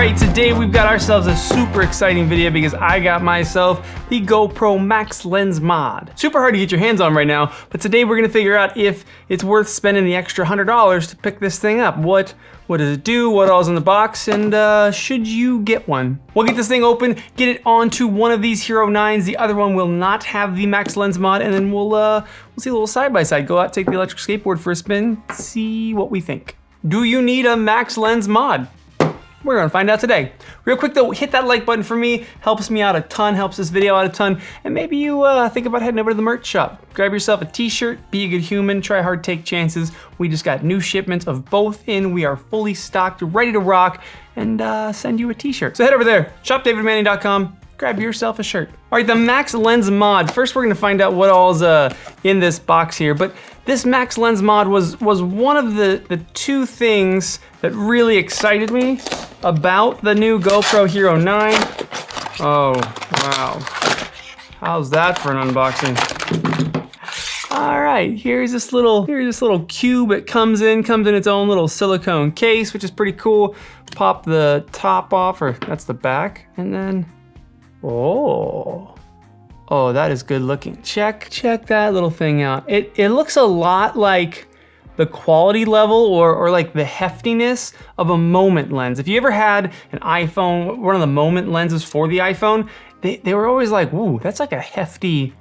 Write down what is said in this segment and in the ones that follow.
right, today we've got ourselves a super exciting video because I got myself the GoPro Max Lens Mod. Super hard to get your hands on right now, but today we're gonna figure out if it's worth spending the extra $100 to pick this thing up. What does it do? What all's in the box? And should you get one? We'll get this thing open, get it onto one of these Hero 9s. The other one will not have the Max Lens Mod, and then we'll see a little side-by-side. Go out, take the electric skateboard for a spin, see what we think. Do you need a Max Lens Mod? We're gonna find out today. Real quick though, hit that like button for me. Helps me out a ton, helps this video out a ton. And maybe you think about heading over to the merch shop. Grab yourself a t-shirt, be a good human, try hard, take chances. We just got new shipments of both in. We are fully stocked, ready to rock, and send you a t-shirt. So head over there, shopdavidmanning.com. Grab yourself a shirt. All right, the Max Lens Mod. First, we're gonna find out what all's in this box here. But this Max Lens Mod was one of the two things that really excited me about the new GoPro Hero 9. Oh, wow. How's that for an unboxing? All right, here's this little cube. It comes in its own little silicone case, which is pretty cool. Pop the top off, or that's the back, and then, oh, that is good looking. Check that little thing out. It looks a lot like the quality level or like the heftiness of a Moment lens. If you ever had an iPhone, one of the Moment lenses for the iPhone, they were always like, ooh, that's like a hefty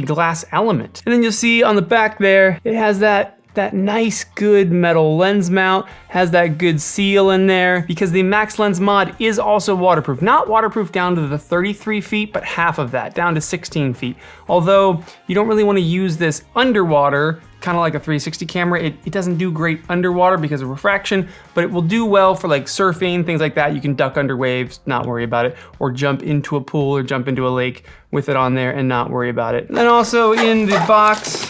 glass element. And then you'll see on the back there, it has that nice good metal lens mount, has that good seal in there, because the Max Lens Mod is also waterproof. Not waterproof down to the 33 feet, but half of that, down to 16 feet. Although you don't really want to use this underwater, kind of like a 360 camera. It doesn't do great underwater because of refraction, but it will do well for like surfing, things like that. You can duck under waves, not worry about it, or jump into a pool or jump into a lake with it on there and not worry about it. And then also in the box,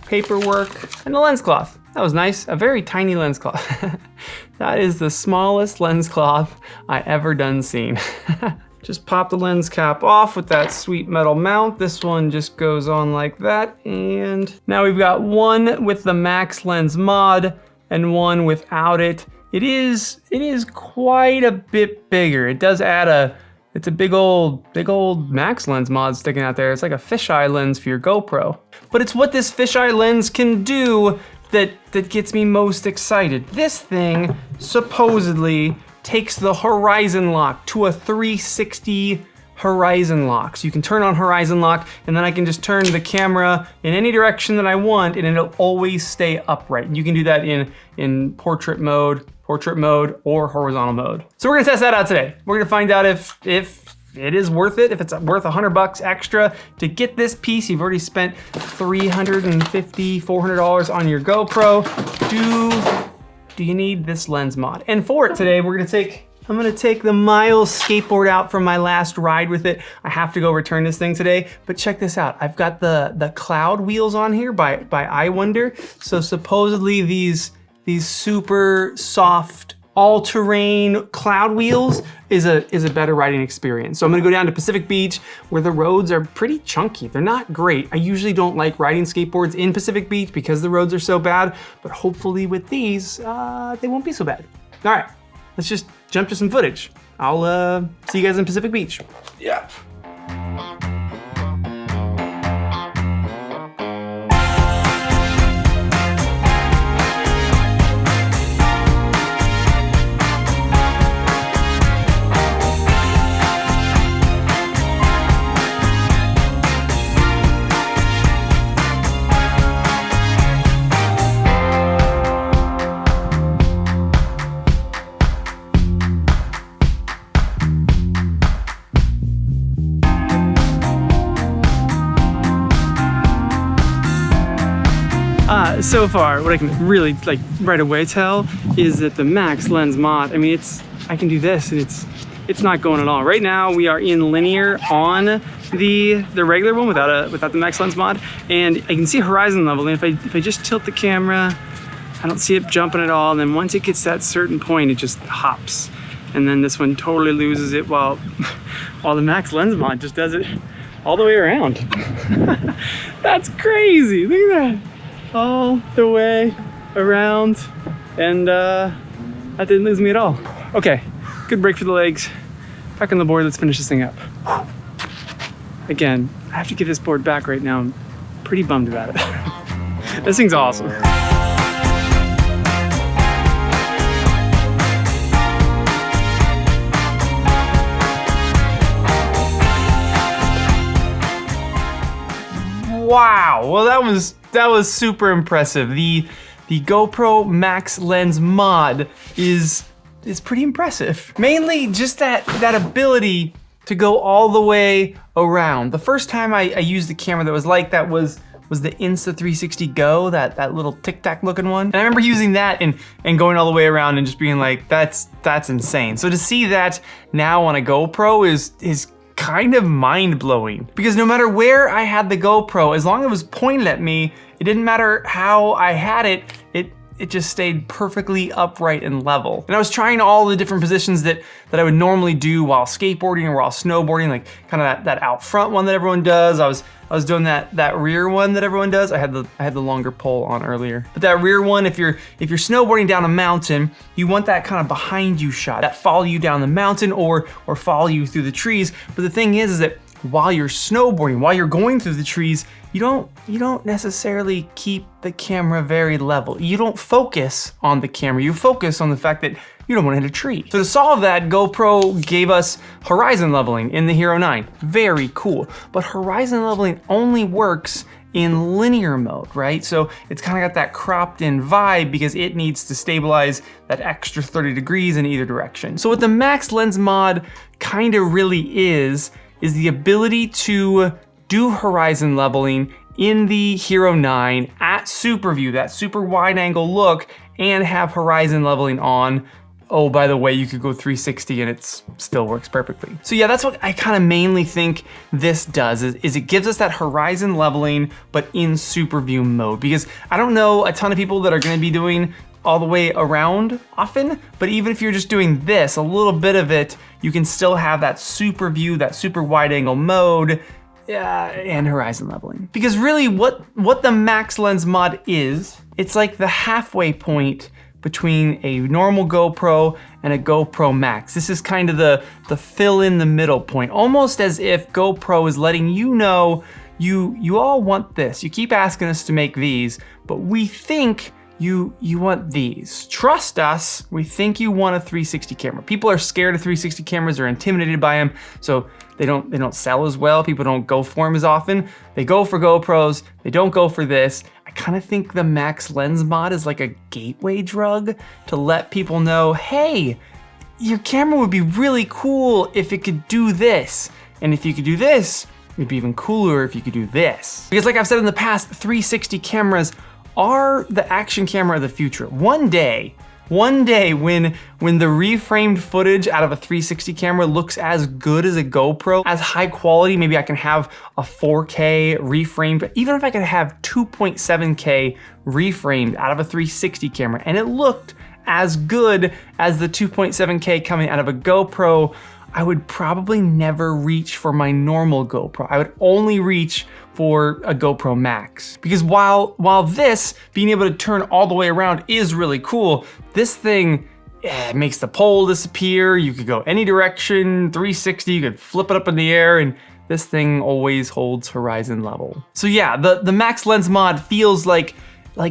paperwork, and a lens cloth. That was nice, a very tiny lens cloth. That is the smallest lens cloth I ever done seen. Just pop the lens cap off with that sweet metal mount. This one just goes on like that. And now we've got one with the Max Lens Mod and one without it. It is quite a bit bigger. It does add it's a big old Max Lens Mod sticking out there. It's like a fisheye lens for your GoPro. But it's what this fisheye lens can do that gets me most excited. This thing supposedly takes the horizon lock to a 360 horizon lock. So you can turn on horizon lock, and then I can just turn the camera in any direction that I want, and it'll always stay upright. And you can do that in portrait mode, or horizontal mode. So we're gonna test that out today. We're gonna find out if it is worth it, if it's worth $100 extra to get this piece. You've already spent $350, $400 on your GoPro. Do you need this lens mod? And for it today, I'm gonna take the Miles skateboard out from my last ride with it. I have to go return this thing today, but check this out. I've got the cloud wheels on here by iWonder. So supposedly these super soft, all-terrain cloud wheels is a better riding experience. So I'm gonna go down to Pacific Beach where the roads are pretty chunky. They're not great. I usually don't like riding skateboards in Pacific Beach because the roads are so bad, but hopefully with these, they won't be so bad. All right, let's just jump to some footage. I'll see you guys in Pacific Beach. Yeah. So far, what I can really like right away tell is that the Max Lens Mod, I mean, I can do this and it's not going at all. Right now we are in linear on the regular one without the Max Lens Mod, and I can see horizon level. And if I just tilt the camera, I don't see it jumping at all. And then once it gets that certain point, it just hops. And then this one totally loses it while the Max Lens Mod just does it all the way around. That's crazy, look at that. All the way around, and that didn't lose me at all. Okay, Good break for the legs. Back on the board, let's finish this thing up. Again, I have to get this board back right now. I'm pretty bummed about it. This thing's awesome. Wow, well that was super impressive. The GoPro Max Lens mod is pretty impressive. Mainly just that ability to go all the way around. The first time I used the camera that was like that was the Insta360 Go, that little Tic Tac looking one. And I remember using that and going all the way around and just being like, that's insane. So to see that now on a GoPro is kind of mind-blowing, because no matter where I had the GoPro, as long as it was pointed at me, it didn't matter how I had it, it just stayed perfectly upright and level. And I was trying all the different positions that I would normally do while skateboarding or while snowboarding, like kind of that out front one that everyone does. I was doing that rear one that everyone does. I had the longer pole on earlier. But that rear one, if you're snowboarding down a mountain, you want that kind of behind you shot, that follow you down the mountain or follow you through the trees. But the thing is that while you're snowboarding, while you're going through the trees, you don't necessarily keep the camera very level. You don't focus on the camera. You focus on the fact that you don't want to hit a tree. So to solve that, GoPro gave us horizon leveling in the Hero 9. Very cool. But horizon leveling only works in linear mode, right? So it's kind of got that cropped in vibe because it needs to stabilize that extra 30 degrees in either direction. So what the Max Lens mod kind of really is the ability to do horizon leveling in the Hero 9 at super view, that super wide angle look, and have horizon leveling on. Oh, by the way, you could go 360 and it still works perfectly. So yeah, that's what I kind of mainly think this does, is it gives us that horizon leveling, but in super view mode. Because I don't know a ton of people that are gonna be doing all the way around often, but even if you're just doing this, a little bit of it, you can still have that super view, that super wide angle mode, and horizon leveling. Because really what the Max Lens mod is, it's like the halfway point between a normal GoPro and a GoPro Max. This is kind of the fill in the middle point, almost as if GoPro is letting you know, you all want this. You keep asking us to make these, but we think you want these. Trust us, we think you want a 360 camera. People are scared of 360 cameras, they're intimidated by them, so they don't sell as well. People don't go for them as often. They go for GoPros, they don't go for this. I kind of think the Max Lens mod is like a gateway drug to let people know, hey, your camera would be really cool if it could do this. And if you could do this, it'd be even cooler if you could do this. Because like I've said in the past, 360 cameras are the action camera of the future. One day when the reframed footage out of a 360 camera looks as good as a GoPro, as high quality, maybe I can have a 4K reframed, even if I could have 2.7K reframed out of a 360 camera, and it looked as good as the 2.7K coming out of a GoPro, I would probably never reach for my normal GoPro. I would only reach for a GoPro Max. Because while this, being able to turn all the way around is really cool, this thing makes the pole disappear. You could go any direction, 360, you could flip it up in the air, and this thing always holds horizon level. So yeah, the Max Lens mod feels like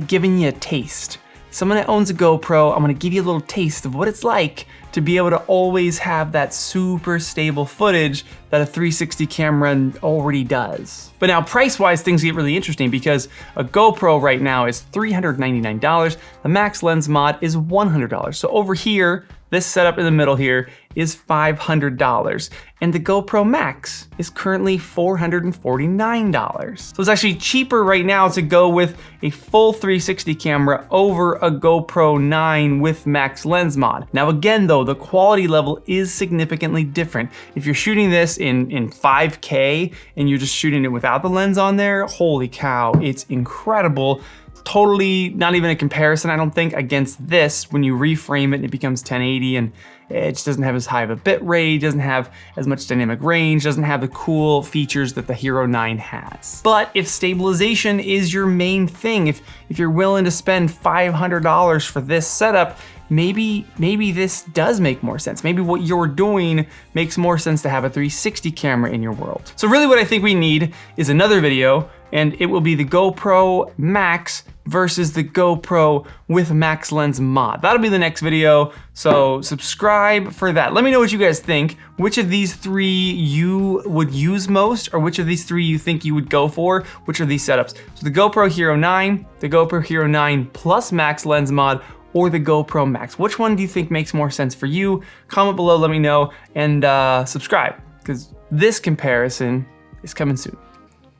giving you a taste. Someone that owns a GoPro, I'm gonna give you a little taste of what it's like to be able to always have that super stable footage that a 360 camera already does. But now price-wise, things get really interesting because a GoPro right now is $399. The Max Lens mod is $100. So over here, this setup in the middle here is $500. And the GoPro Max is currently $449. So it's actually cheaper right now to go with a full 360 camera over a GoPro 9 with Max Lens mod. Now again though, the quality level is significantly different. If you're shooting this in 5K and you're just shooting it without the lens on there, holy cow, it's incredible. Totally not even a comparison, I don't think, against this. When you reframe it and it becomes 1080 and it just doesn't have as high of a bit rate, doesn't have as much dynamic range, doesn't have the cool features that the Hero 9 has. But if stabilization is your main thing, if you're willing to spend $500 for this setup, maybe this does make more sense. Maybe what you're doing makes more sense to have a 360 camera in your world. So really what I think we need is another video, and it will be the GoPro Max versus the GoPro with Max Lens Mod. That'll be the next video, so subscribe for that. Let me know what you guys think. Which of these three you would use most, or which of these three you think you would go for? Which are these setups? So the GoPro Hero 9, the GoPro Hero 9 plus Max Lens Mod, or the GoPro Max. Which one do you think makes more sense for you? Comment below, let me know, and subscribe, because this comparison is coming soon.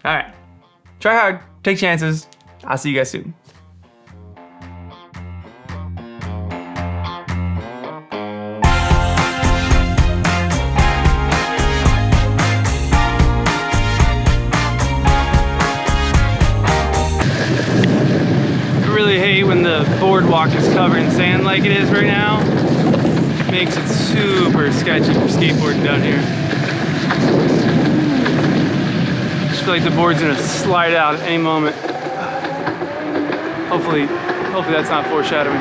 All right, try hard, take chances. I'll see you guys soon. I really hate when the boardwalk is covered in sand like it is right now. Makes it super sketchy for skateboarding down here. Just feel like the board's gonna slide out at any moment. Hopefully that's not foreshadowing.